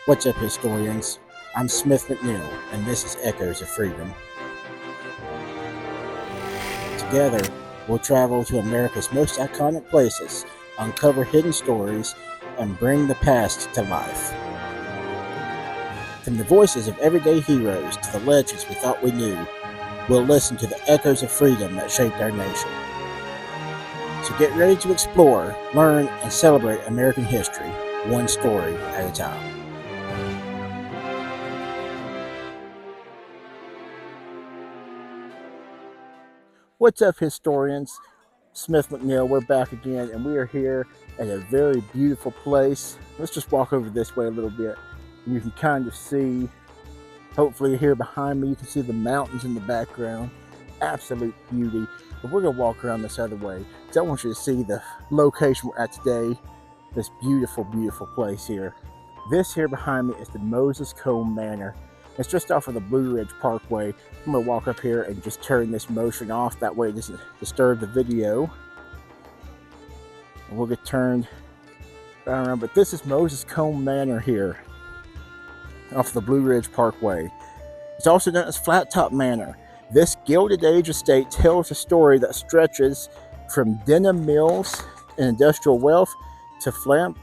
What's up, historians? I'm Smith McNeill, and this is Echoes of Freedom. Together, we'll travel to America's most iconic places, uncover hidden stories, and bring the past to life. From the voices of everyday heroes to the legends we thought we knew, we'll listen to the echoes of freedom that shaped our nation. So get ready to explore, learn, and celebrate American history, one story at a time. What's up, historians? Smith McNeill, we're back again, and we are here at a very beautiful place. Let's just walk over this way a little bit, and you can kind of see, hopefully here behind me, you can see the mountains in the background. Absolute beauty. But we're going to walk around this other way, because I want you to see the location we're at today, this beautiful, beautiful place here. This here behind me is the Moses Cone Manor. It's just off of the Blue Ridge Parkway. I'm going to walk up here and just turn this motion off. That way it doesn't disturb the video. And we'll get turned around. But this is Moses Cone Manor here off the Blue Ridge Parkway. It's also known as Flat Top Manor. This Gilded Age estate tells a story that stretches from denim mills and industrial wealth to philanthropy.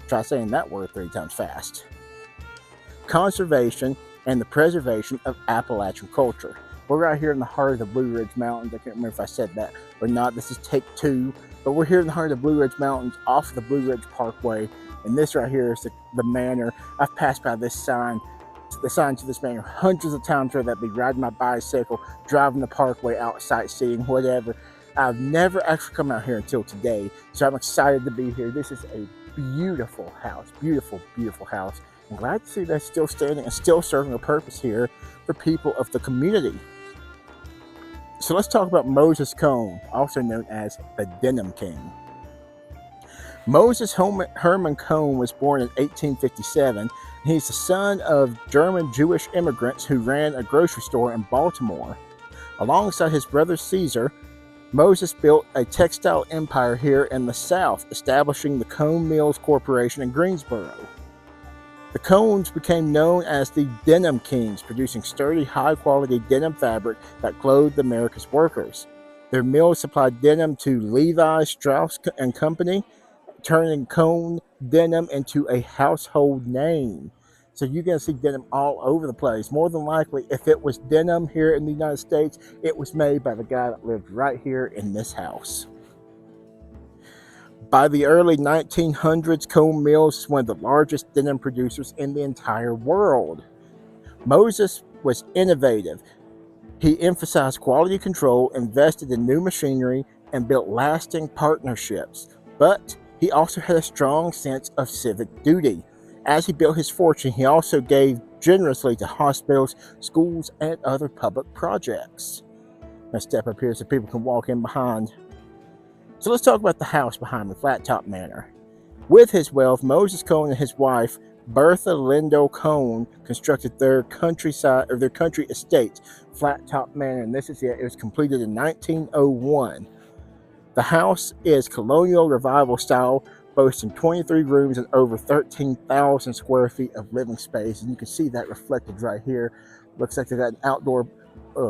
Try saying that word 3 times fast. Conservation and the preservation of Appalachian culture. We're right here in the heart of the Blue Ridge Mountains. I can't remember if I said that or not. This is take 2. But we're here in the heart of the Blue Ridge Mountains off of the Blue Ridge Parkway. And this right here is the manor. I've passed by this sign, the sign to this manor hundreds of times, whether that be riding my bicycle, driving the parkway out, sightseeing, whatever. I've never actually come out here until today, so I'm excited to be here. This is a beautiful house, beautiful, beautiful house. I'm glad to see that's still standing and still serving a purpose here for people of the community. So let's talk about Moses Cone, also known as the Denim King. Moses Herman Cone was born in 1857. He's the son of German Jewish immigrants who ran a grocery store in Baltimore. Alongside his brother Caesar, Moses built a textile empire here in the South, establishing the Cone Mills Corporation in Greensboro. The Cones became known as the Denim Kings, producing sturdy, high-quality denim fabric that clothed America's workers. Their mills supplied denim to Levi Strauss and Company, turning Cone denim into a household name. So you're going to see denim all over the place. More than likely, if it was denim here in the United States, it was made by the guy that lived right here in this house. By the early 1900s, Cone Mills was one of the largest denim producers in the entire world. Moses was innovative. He emphasized quality control, invested in new machinery, and built lasting partnerships. But he also had a strong sense of civic duty. As he built his fortune, he also gave generously to hospitals, schools, and other public projects. Let's step up here so people can walk in behind. So let's talk about the house behind the Flat Top Manor. With his wealth, Moses Cone and his wife, Bertha Lindo Cone, constructed their country estate, Flat Top Manor, and this is it. It was completed in 1901. The house is colonial revival style, boasting 23 rooms and over 13,000 square feet of living space. And you can see that reflected right here. Looks like they got an outdoor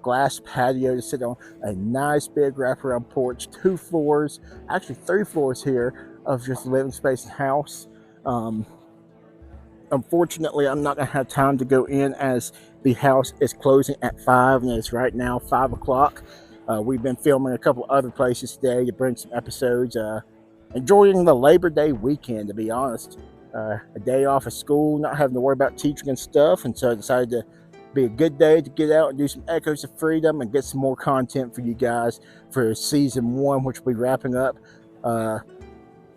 glass patio to sit on, a nice big wraparound porch, 2 floors, actually 3 floors here of just living space and house. Unfortunately, I'm not going to have time to go in as the house is closing at 5, and it's right now 5 o'clock. We've been filming a couple other places today to bring some episodes. Enjoying the Labor Day weekend, to be honest. A day off of school, not having to worry about teaching and stuff, and so I decided to be a good day to get out and do some Echoes of Freedom and get some more content for you guys for season 1, which will be wrapping up.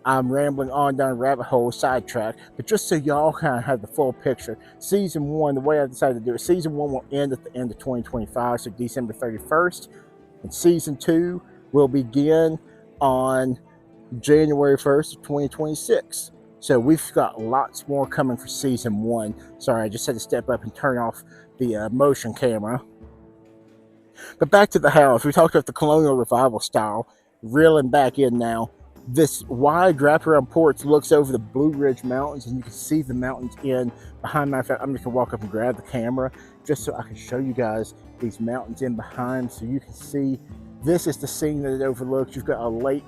I'm rambling on down a rabbit hole, sidetrack, but just so y'all kind of have the full picture, season 1, the way I decided to do it, season 1 will end at the end of 2025, so December 31st, and season 2 will begin on January 1st of 2026. So we've got lots more coming for season 1. Sorry, I just had to step up and turn off the motion camera. But back to the house. We talked about the colonial revival style. Reeling back in now. This wide wraparound porch looks over the Blue Ridge Mountains, and you can see the mountains in behind. My fact, I'm just gonna walk up and grab the camera just so I can show you guys these mountains in behind, so you can see. This is the scene that it overlooks. You've got a lake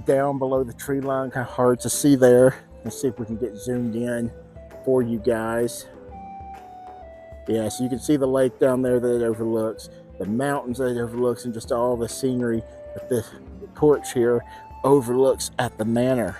down below the tree line, kind of hard to see there. Let's see if we can get zoomed in for you guys. Yeah, so you can see the lake down there that it overlooks, the mountains that it overlooks, and just all the scenery that this porch here overlooks at the manor.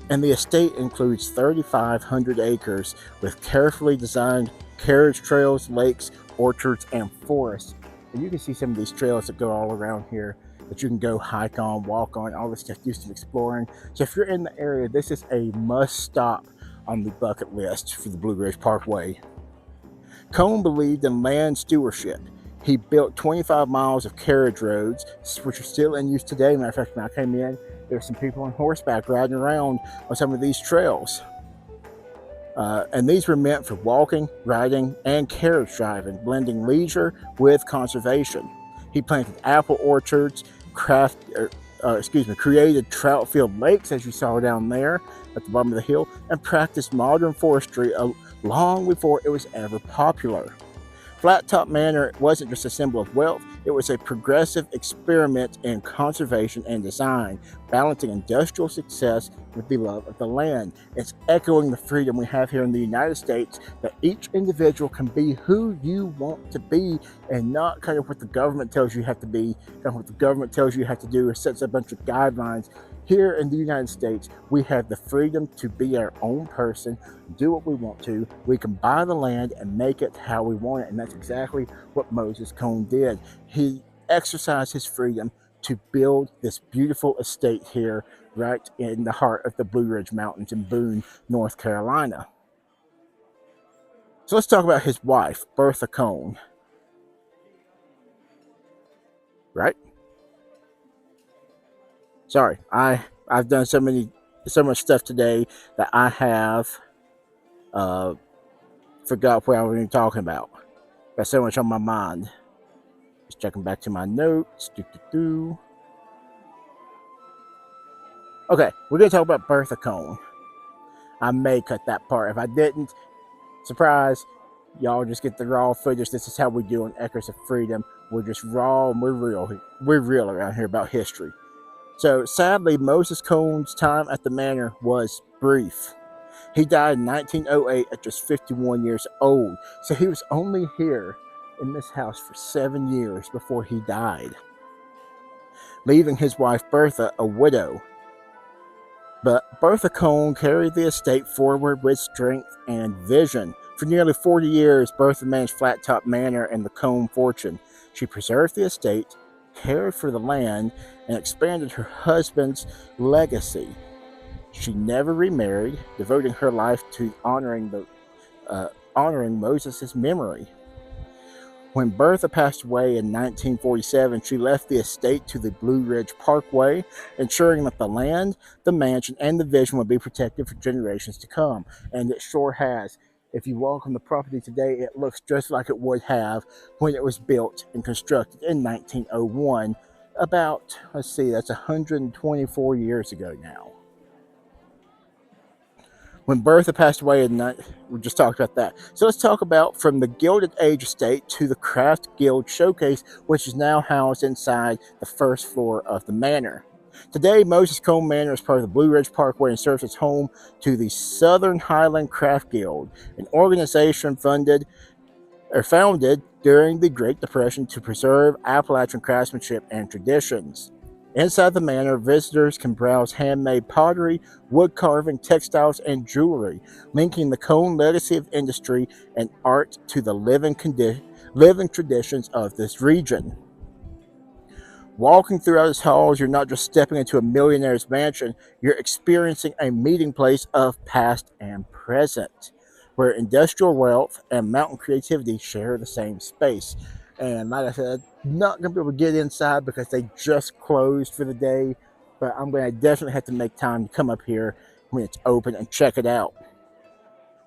And the estate includes 3,500 acres with carefully designed carriage trails, lakes, orchards, and forests. And you can see some of these trails that go all around here that you can go hike on, walk on, all this stuff, do some exploring. So if you're in the area, this is a must stop on the bucket list for the Blue Ridge Parkway. Cone believed in land stewardship. He built 25 miles of carriage roads, which are still in use today. Matter of fact, when I came in, there's some people on horseback riding around on some of these trails. And these were meant for walking, riding, and carriage driving, blending leisure with conservation. He planted apple orchards, created trout-filled lakes, as you saw down there at the bottom of the hill, and practiced modern forestry long before it was ever popular. Flat Top Manor wasn't just a symbol of wealth, it was a progressive experiment in conservation and design, balancing industrial success with the love of the land. It's echoing the freedom we have here in the United States, that each individual can be who you want to be, and not kind of what the government tells you have to be, kind of what the government tells you have to do, or sets a bunch of guidelines. Here in the United States, we have the freedom to be our own person, do what we want to. We can buy the land and make it how we want it. And that's exactly what Moses Cone did. He exercised his freedom to build this beautiful estate here right in the heart of the Blue Ridge Mountains in Boone, North Carolina. So let's talk about his wife, Bertha Cone. Right? Sorry, I've done so much stuff today that I have forgot what I was even talking about. Got so much on my mind. Just checking back to my notes. Okay, we're gonna talk about Bertha Cone. I may cut that part. If I didn't, surprise, y'all just get the raw footage. This is how we do on Echoes of Freedom. We're just raw and we're real. We're real around here about history. So sadly, Moses Cone's time at the manor was brief. He died in 1908 at just 51 years old. So he was only here in this house for 7 years before he died, leaving his wife Bertha a widow. But Bertha Cone carried the estate forward with strength and vision. For nearly 40 years, Bertha managed Flat Top Manor and the Cone fortune. She preserved the estate, cared for the land, and expanded her husband's legacy. She never remarried, devoting her life to honoring Moses' memory. When Bertha passed away in 1947, she left the estate to the Blue Ridge Parkway, ensuring that the land, the mansion, and the vision would be protected for generations to come. And it sure has. If you walk on the property today, it looks just like it would have when it was built and constructed in 1901. About, that's 124 years ago now. When Bertha passed away we just talked about that. So let's talk about from the Gilded Age estate to the Craft Guild Showcase, which is now housed inside the first floor of the manor. Today, Moses Cone Manor is part of the Blue Ridge Parkway and serves as home to the Southern Highland Craft Guild, an organization founded during the Great Depression to preserve Appalachian craftsmanship and traditions. Inside the manor, visitors can browse handmade pottery, wood carving, textiles, and jewelry, linking the Cone legacy of industry and art to the living traditions of this region. Walking throughout its halls, you're not just stepping into a millionaire's mansion, you're experiencing a meeting place of past and present, where industrial wealth and mountain creativity share the same space. And like I said, not going to be able to get inside because they just closed for the day, but I'm going to definitely have to make time to come up here when it's open and check it out.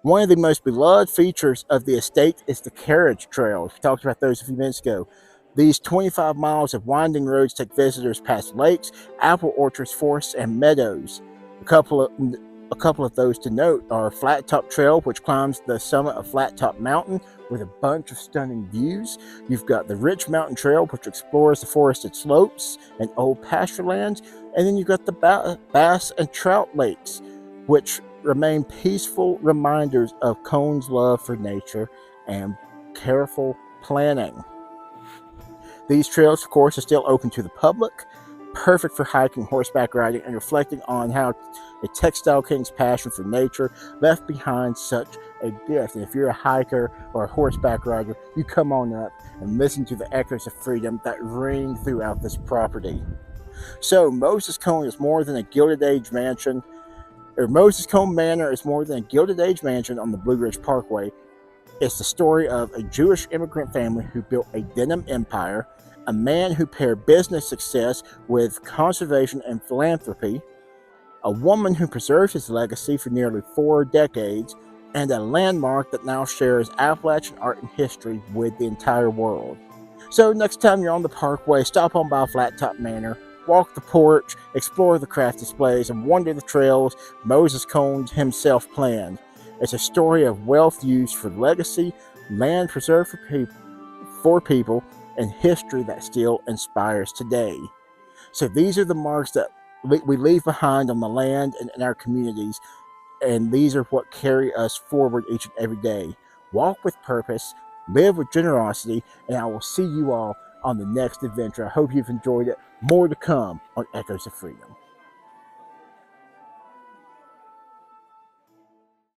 One of the most beloved features of the estate is the carriage trails. We talked about those a few minutes ago. These 25 miles of winding roads take visitors past lakes, apple orchards, forests, and meadows. A couple of those to note are Flat Top Trail, which climbs the summit of Flat Top Mountain with a bunch of stunning views. You've got the Rich Mountain Trail, which explores the forested slopes and old pasture lands. And then you've got the Bass and Trout Lakes, which remain peaceful reminders of Cone's love for nature and careful planning. These trails, of course, are still open to the public, perfect for hiking, horseback riding, and reflecting on how a textile king's passion for nature left behind such a gift. And if you're a hiker or a horseback rider, you come on up and listen to the echoes of freedom that ring throughout this property. So Moses Cone is more than a Gilded Age mansion, or Moses Cone Manor is more than a Gilded Age mansion on the Blue Ridge Parkway. It's the story of a Jewish immigrant family who built a denim empire, a man who paired business success with conservation and philanthropy, a woman who preserved his legacy for nearly 4 decades, and a landmark that now shares Appalachian art and history with the entire world. So next time you're on the Parkway, stop on by Flat Top Manor, walk the porch, explore the craft displays, and wander the trails Moses Cone himself planned. It's a story of wealth used for legacy, land preserved for people, and history that still inspires today. So these are the marks that we leave behind on the land and in our communities, and these are what carry us forward each and every day. Walk with purpose, live with generosity, and I will see you all on the next adventure. I hope you've enjoyed it. More to come on Echoes of Freedom.